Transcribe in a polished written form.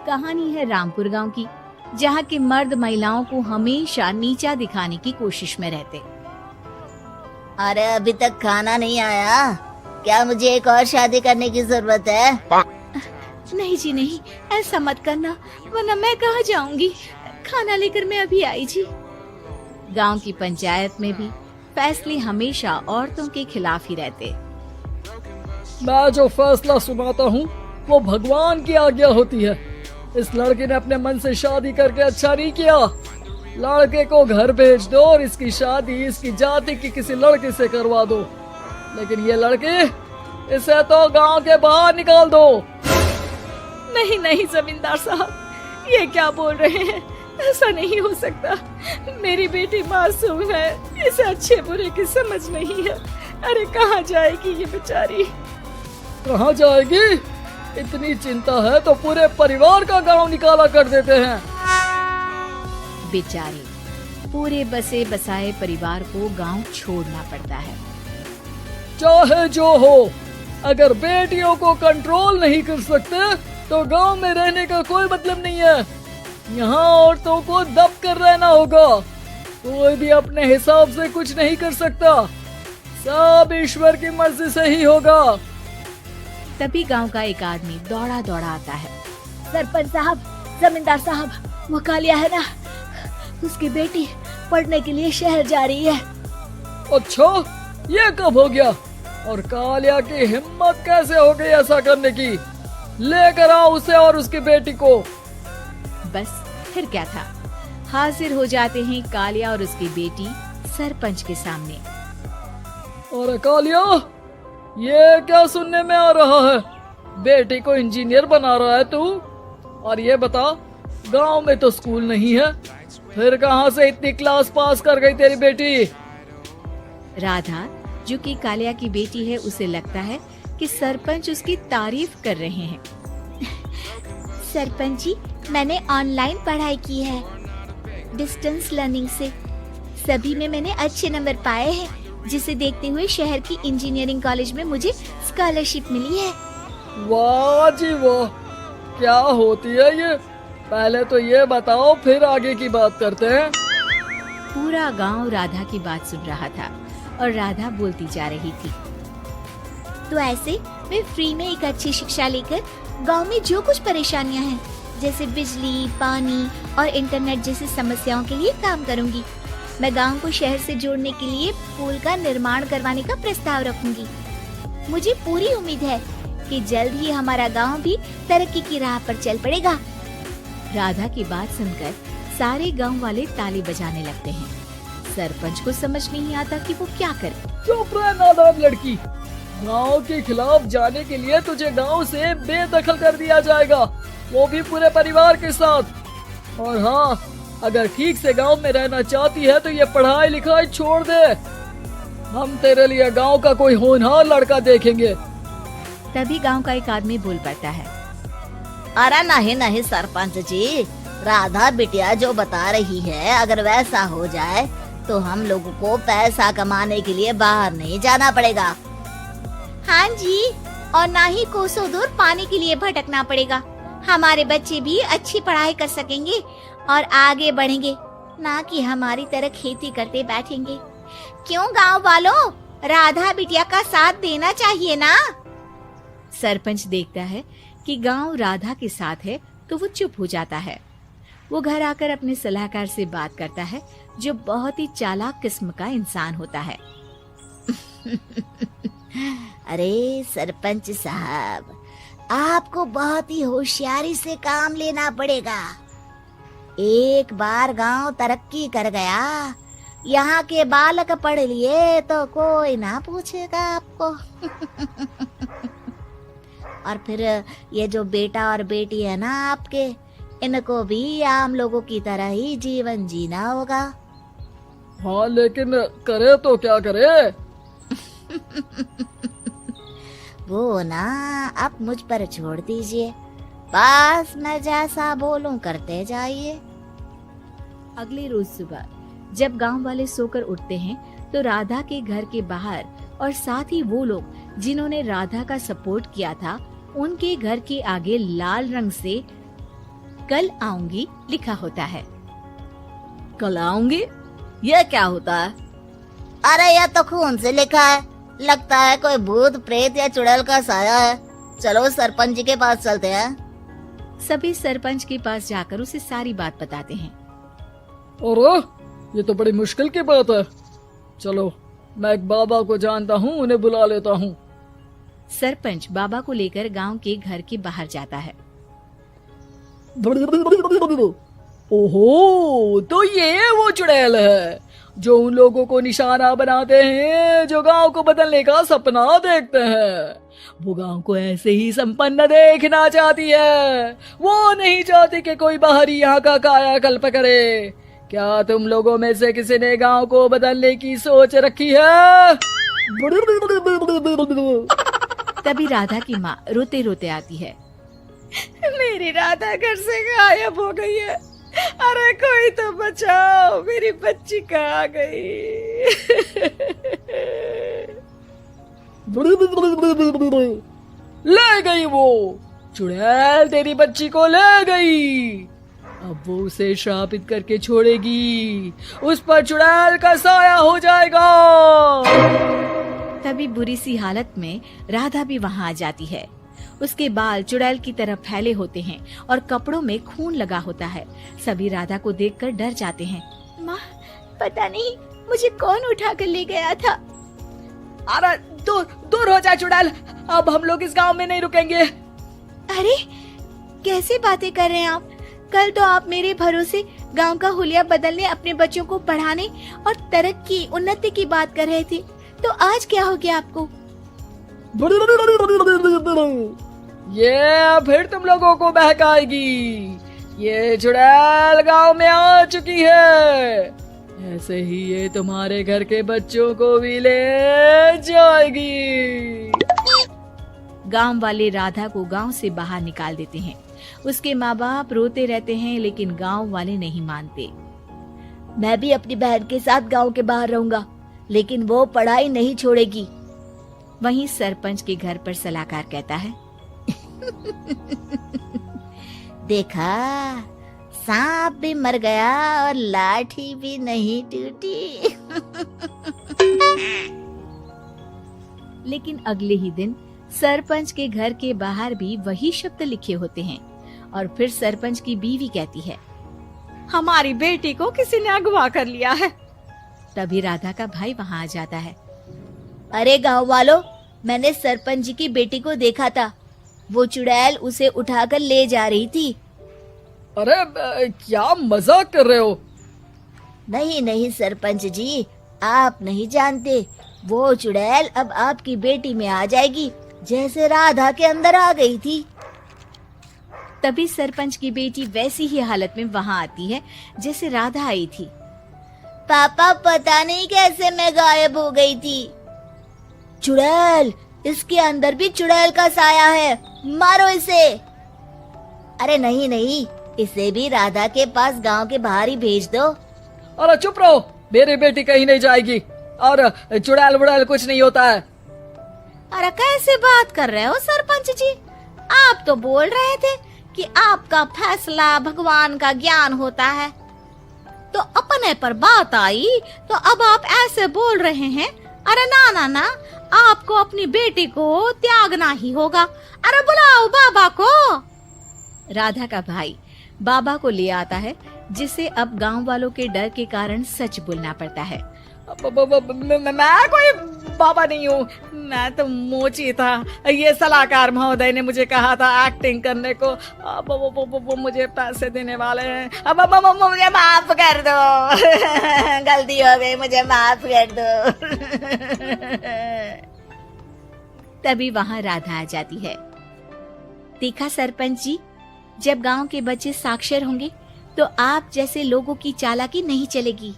कहानी है रामपुर गांव की, जहां के मर्द महिलाओं को हमेशा नीचा दिखाने की कोशिश में रहते। अरे अभी तक खाना नहीं आया, क्या मुझे एक और शादी करने की जरूरत है? नहीं जी नहीं, ऐसा मत करना, वरना मैं कहाँ जाऊंगी। खाना लेकर मैं अभी आई जी। गांव की पंचायत में भी फैसले हमेशा औरतों के खिलाफ ही रहते। मैं जो फैसला सुनाता हूँ वो भगवान की आज्ञा होती है। इस लड़के ने अपने मन से शादी करके अच्छा नहीं किया। लड़के को घर भेज दो और इसकी शादी इसकी जाति की किसी लड़के से करवा दो, लेकिन ये लड़के, इसे तो गांव के बाहर निकाल दो। नहीं नहीं जमींदार साहब, ये क्या बोल रहे हैं? ऐसा नहीं हो सकता। मेरी बेटी मासूम है, इसे अच्छे बुरे की समझ नहीं है। अरे कहाँ जाएगी ये बेचारी? कहाँ जाएगी? इतनी चिंता है तो पूरे परिवार का गांव निकाला कर देते हैं। बेचारे पूरे बसे बसाए परिवार को गांव छोड़ना पड़ता है। चाहे जो हो, अगर बेटियों को कंट्रोल नहीं कर सकते तो गांव में रहने का कोई मतलब नहीं है। यहाँ औरतों को दब कर रहना होगा। कोई भी अपने हिसाब से कुछ नहीं कर सकता, सब ईश्वर की मर्जी से ही होगा। तभी गांव का एक आदमी दौड़ा दौड़ा आता है। सरपंच साहब, जमींदार साहब, वो कालिया है ना, उसकी बेटी पढ़ने के लिए शहर जा रही है। अच्छा, ये कब हो गया? और कालिया की हिम्मत कैसे हो गई ऐसा करने की? लेकर आओ उसे और उसकी बेटी को। बस फिर क्या था, हाजिर हो जाते हैं कालिया और उसकी बेटी सरपंच के सामने। और कालिया, ये क्या सुनने में आ रहा है? बेटी को इंजीनियर बना रहा है तू? और ये बता, गांव में तो स्कूल नहीं है, फिर कहां से इतनी क्लास पास कर गई तेरी बेटी? राधा, जो कि कालिया की बेटी है, उसे लगता है कि सरपंच उसकी तारीफ कर रहे हैं। सरपंच जी, मैंने ऑनलाइन पढ़ाई की है, डिस्टेंस लर्निंग से। सभी में मैंने अच्छे नंबर पाए हैं, जिसे देखते हुए शहर की इंजीनियरिंग कॉलेज में मुझे स्कॉलरशिप मिली है। वाह जी वाह, क्या होती है ये? पहले तो ये बताओ, फिर आगे की बात करते हैं। पूरा गांव राधा की बात सुन रहा था और राधा बोलती जा रही थी। तो ऐसे मैं फ्री में एक अच्छी शिक्षा लेकर गांव में जो कुछ परेशानियां हैं, जैसे बिजली, पानी और इंटरनेट जैसी समस्याओं के लिए काम करूंगी। मैं गांव को शहर से जोड़ने के लिए पुल का निर्माण करवाने का प्रस्ताव रखूंगी। मुझे पूरी उम्मीद है कि जल्द ही हमारा गांव भी तरक्की की राह पर चल पड़ेगा। राधा की बात सुनकर सारे गांव वाले ताली बजाने लगते हैं। सरपंच को समझ नहीं आता कि वो क्या करे। चुप रह नादान लड़की, गांव के खिलाफ जाने के लिए तुझे गांव से बेदखल कर दिया जाएगा, वो भी पूरे परिवार के साथ। और हाँ, अगर ठीक से गांव में रहना चाहती है तो ये पढ़ाई लिखाई छोड़ दे। हम तेरे लिए गांव का कोई होनहार लड़का देखेंगे। तभी गांव का एक आदमी बोल पड़ता है। अरे नहीं नहीं सरपंच जी, राधा बिटिया जो बता रही है, अगर वैसा हो जाए तो हम लोगों को पैसा कमाने के लिए बाहर नहीं जाना पड़ेगा। हाँ जी, और ना ही कोसों दूर पानी के लिए भटकना पड़ेगा। हमारे बच्चे भी अच्छी पढ़ाई कर सकेंगे और आगे बढ़ेंगे, ना कि हमारी तरह खेती करते बैठेंगे। क्यों गांव वालों, राधा बिटिया का साथ देना चाहिए ना। सरपंच देखता है कि गांव राधा के साथ है तो वो चुप हो जाता है। वो घर आकर अपने सलाहकार से बात करता है, जो बहुत ही चालाक किस्म का इंसान होता है। अरे सरपंच साहब, आपको बहुत ही होशियारी से काम लेना पड़ेगा। एक बार गांव तरक्की कर गया, यहाँ के बालक पढ़ लिए तो कोई ना पूछेगा आपको। और फिर ये जो बेटा और बेटी है ना आपके, इनको भी आम लोगों की तरह ही जीवन जीना होगा। हाँ, लेकिन करे तो क्या करे? वो ना आप मुझ पर छोड़ दीजिए, बस मैं जैसा बोलूं करते जाइए। अगले रोज सुबह जब गांव वाले सोकर उठते हैं तो राधा के घर के बाहर और साथ ही वो लोग जिन्होंने राधा का सपोर्ट किया था, उनके घर के आगे लाल रंग से कल आऊंगी लिखा होता है। कल आऊंगी, यह क्या होता है? अरे यह तो खून से लिखा है, लगता है कोई भूत प्रेत या चुड़ैल का साया है। चलो सरपंच जी के पास चलते हैं। सभी सरपंच के पास जाकर उसे सारी बात बताते हैं। और ये तो बड़ी मुश्किल की बात है। चलो, मैं एक बाबा को जानता हूँ, उन्हें बुला लेता हूँ। सरपंच बाबा को लेकर गांव के घर के बाहर जाता है। ओहो, तो ये वो चुड़ैल है जो उन लोगों को निशाना बनाते हैं जो गांव को बदलने का सपना देखते हैं। वो गांव को ऐसे ही संपन्न देखना चाहती है। वो नहीं चाहती कि कोई बाहरी यहाँ का कायाकल्प करे। क्या तुम लोगों में से किसी ने गांव को बदलने की सोच रखी है? तभी राधा की माँ रोते रोते आती है। मेरी राधा घर से गायब हो गई है। अरे कोई तो बचाओ, मेरी बच्ची कहाँ गई? ले गई वो चुड़ैल, तेरी बच्ची को ले गई। अब वो उसे श्रापित करके छोड़ेगी, उस पर चुड़ैल का साया हो जाएगा। तभी बुरी सी हालत में राधा भी वहाँ आ जाती है। उसके बाल चुड़ैल की तरफ फैले होते हैं और कपड़ों में खून लगा होता है। सभी राधा को देखकर डर जाते हैं। माँ, पता नहीं मुझे कौन उठा कर ले गया था। अरे दूर हो जा चुड़ैल, अब हम लोग इस गांव में नहीं रुकेंगे। अरे कैसी बातें कर रहे हैं आप? कल तो आप मेरे भरोसे गांव का हुलिया बदलने, अपने बच्चों को पढ़ाने और तरक्की उन्नति की बात कर रहे थे, तो आज क्या हो गया आपको? ये फिर तुम लोगों को बहकाएगी। ये चुड़ैल गांव में आ चुकी है, ऐसे ही ये तुम्हारे घर के बच्चों को भी ले जाएगी। गांव वाले राधा को गांव से बाहर निकाल देते हैं। उसके माँ बाप रोते रहते हैं, लेकिन गांव वाले नहीं मानते। मैं भी अपनी बहन के साथ गांव के बाहर रहूंगा, लेकिन वो पढ़ाई नहीं छोड़ेगी। वहीं सरपंच के घर पर सलाहकार कहता है। देखा, सांप भी मर गया और लाठी भी नहीं टूटी। लेकिन अगले ही दिन सरपंच के घर के बाहर भी वही शब्द लिखे होते हैं। और फिर सरपंच की बीवी कहती है, हमारी बेटी को किसी ने अगवा कर लिया है। तभी राधा का भाई वहाँ आ जाता है। अरे गांव वालों, मैंने सरपंच जी की बेटी को देखा था। वो चुड़ैल उसे उठाकर ले जा रही थी। अरे क्या मजाक कर रहे हो? नहीं नहीं सरपंच जी, आप नहीं जानते। वो चुड़ैल अब आपकी बेटी में आ जाएगी, जैसे राधा के अंदर आ गई थी। तभी सरपंच की बेटी वैसी ही हालत में वहाँ आती है जैसे राधा आई थी। पापा, पता नहीं कैसे मैं गायब हो गई थी। चुड़ैल, इसके अंदर भी चुड़ैल का साया है, मारो इसे। अरे नहीं नहीं, इसे भी राधा के पास गांव के बाहर ही भेज दो। अरे चुप रहो, मेरी बेटी कहीं नहीं जाएगी और चुड़ैल वुड़ैल कुछ नहीं होता है। अरे कैसे बात कर रहे हो सरपंच जी? आप तो बोल रहे थे कि आपका फैसला भगवान का ज्ञान होता है, तो अपने पर बात आई तो अब आप ऐसे बोल रहे हैं। अरे ना ना ना, आपको अपनी बेटी को त्यागना ही होगा। अरे बुलाओ बाबा को। राधा का भाई बाबा को ले आता है, जिसे अब गांव वालों के डर के कारण सच बोलना पड़ता है। मैं कोई बाबा नहीं हूँ, मैं तो मोची था। ये सलाहकार महोदय ने मुझे कहा था एक्टिंग करने को। अब वो मुझे पैसे देने वाले हैं। अब मुझे माफ कर दो। गलती हो गई, मुझे माफ कर दो। तभी वहाँ राधा आ जाती है। देखा सरपंच जी, जब गांव के बच्चे साक्षर होंगे तो आप जैसे लोगों की चालाकी नहीं चलेगी।